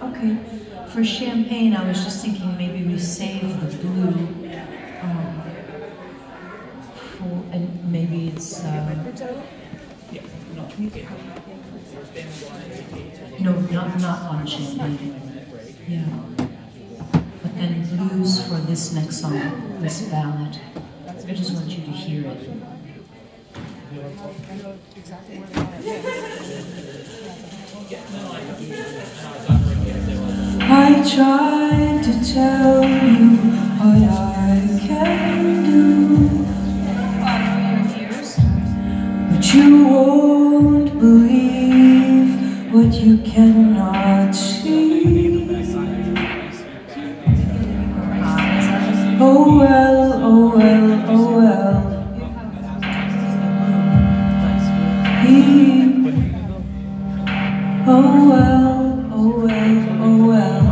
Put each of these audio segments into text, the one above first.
Okay. For champagne, I was just thinking maybe we save the blue for, and maybe it's no, not on champagne. Yeah. But then blues for this next song, this ballad. I just want you to hear it. I tried to tell you what I can do, but you won't believe what you cannot see. Oh well, oh well, oh well. Oh well, oh well, oh well.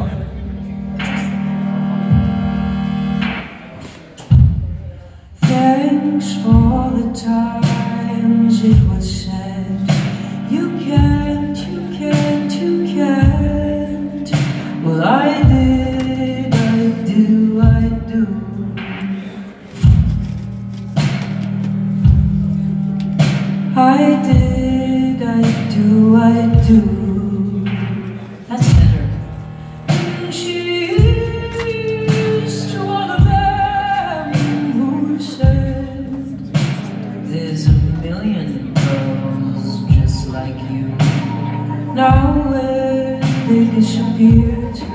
Thanks for the times it was said, you can't, you can't, you can't. Well, I did, I do, I do. I did, I do, I do. That's better. Cheers to all of them who said there's a million girls just like you. Now where they disappear to.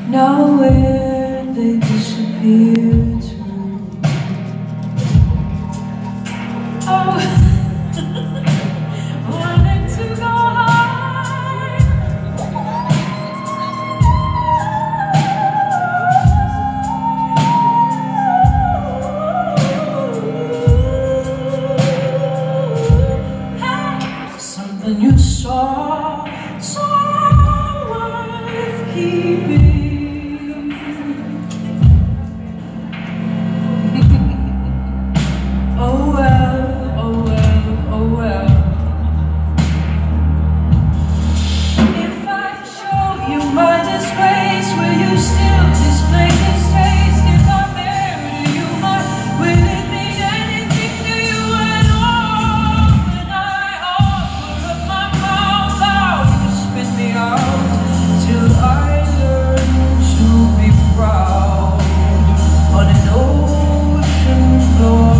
Now where they disappear to. Oh, wanting to go high. Hey, something you saw, so worth keeping. Oh well, oh well, oh well. If I show you my disgrace, will you still display this taste? If I marry you, will it mean anything to you at all? When I offer up my mouth, how you spit me out till I learn to be proud on an ocean floor.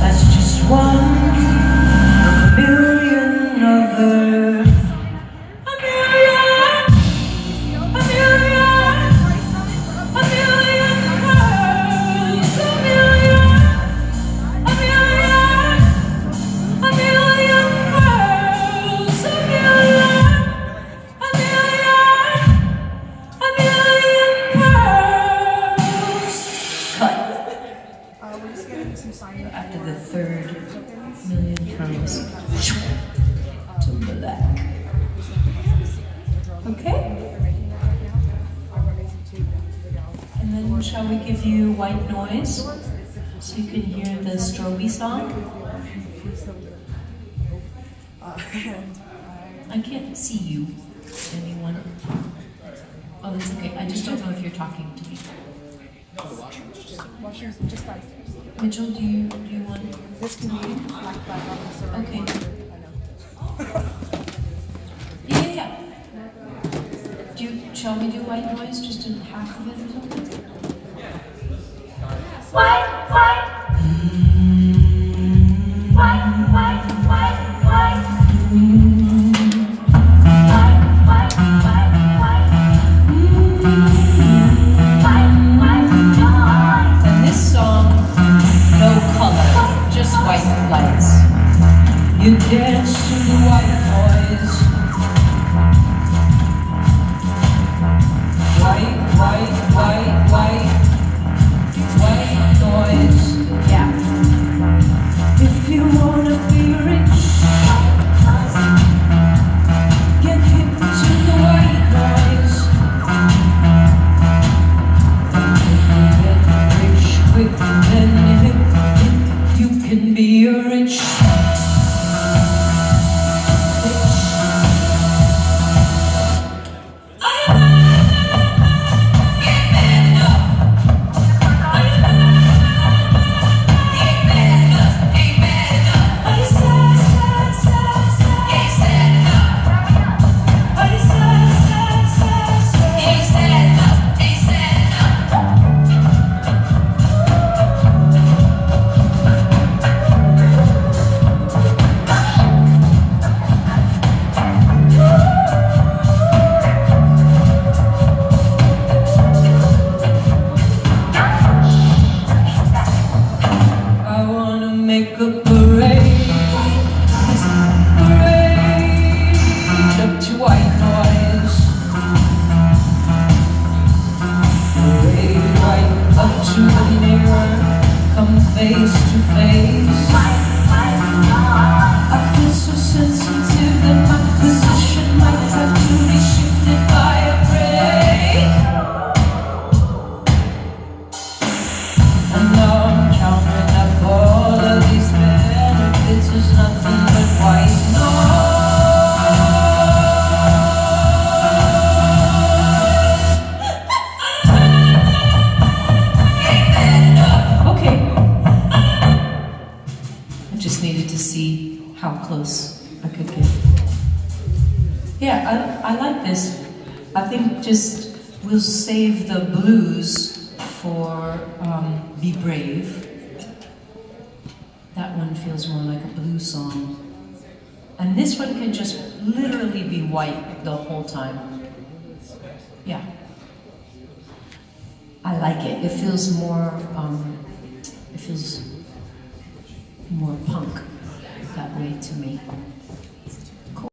That's just one of a million other. A million, a million, a million girls. A million, a million, a million girls. A million, a million, a million girls. Cut. We're just getting some sign After the third million comes to black. Okay? And then shall we give you white noise so you can hear the Strobe song? I can't see you. Anyone? Oh, that's okay. I just don't know if you're talking to me. Washrooms just downstairs. Mitchell, do you want? This can be black officer. Okay. I know. Yeah. Shall we do white noise, just in half of it or something? White. And this song, no color, just white lights. You dance to the white noise. White noise. Yeah. If you wanna be rich, get hip to the white noise. Get rich quick, then hip. make a parade. Parade up to white noise. Parade right up to the mirror. Come face to face. I feel so sensitive that my position might have to be shifted by a break. And now I'm counting up all of these benefits. There's nothing but white noise. Okay. I just needed to see how close I could get. Yeah, I like this. I think just we'll save the blues for Be Brave. That one feels more like a blues song. And this one can just literally be white the whole time. Yeah. I like it. It feels more punk that way to me.